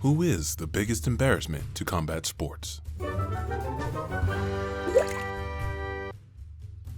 Who is the biggest embarrassment to combat sports?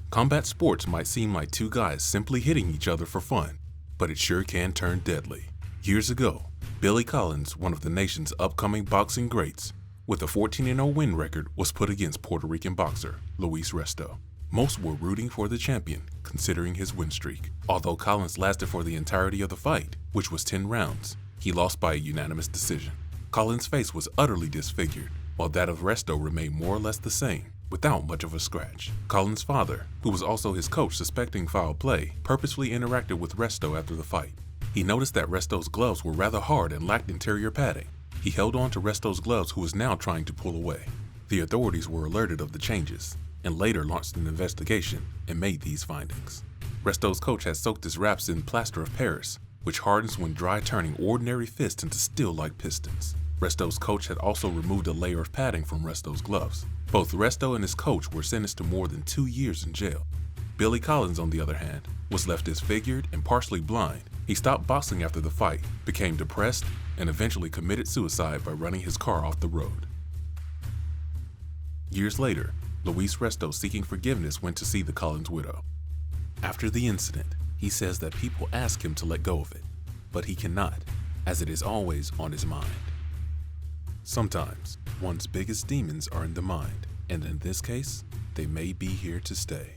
Combat sports might seem like two guys simply hitting each other for fun, but it sure can turn deadly. Years ago, Billy Collins, one of the nation's upcoming boxing greats, with a 14-0 win record, was put against Puerto Rican boxer Luis Resto. Most were rooting for the champion, considering his win streak. Although Collins lasted for the entirety of the fight, which was 10 rounds, he lost by a unanimous decision. Collins' face was utterly disfigured, while that of Resto remained more or less the same, without much of a scratch. Collins' father, who was also his coach suspecting foul play, purposefully interacted with Resto after the fight. He noticed that Resto's gloves were rather hard and lacked interior padding. He held on to Resto's gloves, who was now trying to pull away. The authorities were alerted of the changes, and later launched an investigation and made these findings. Resto's coach had soaked his wraps in plaster of Paris, which hardens when dry, turning ordinary fists into steel-like pistons. Resto's coach had also removed a layer of padding from Resto's gloves. Both Resto and his coach were sentenced to more than 2 years in jail. Billy Collins, on the other hand, was left disfigured and partially blind. He stopped boxing after the fight, became depressed, and eventually committed suicide by running his car off the road. Years later, Luis Resto, seeking forgiveness, went to see the Collins widow. After the incident, he says that people ask him to let go of it, but he cannot, as it is always on his mind. Sometimes, one's biggest demons are in the mind, and in this case, they may be here to stay.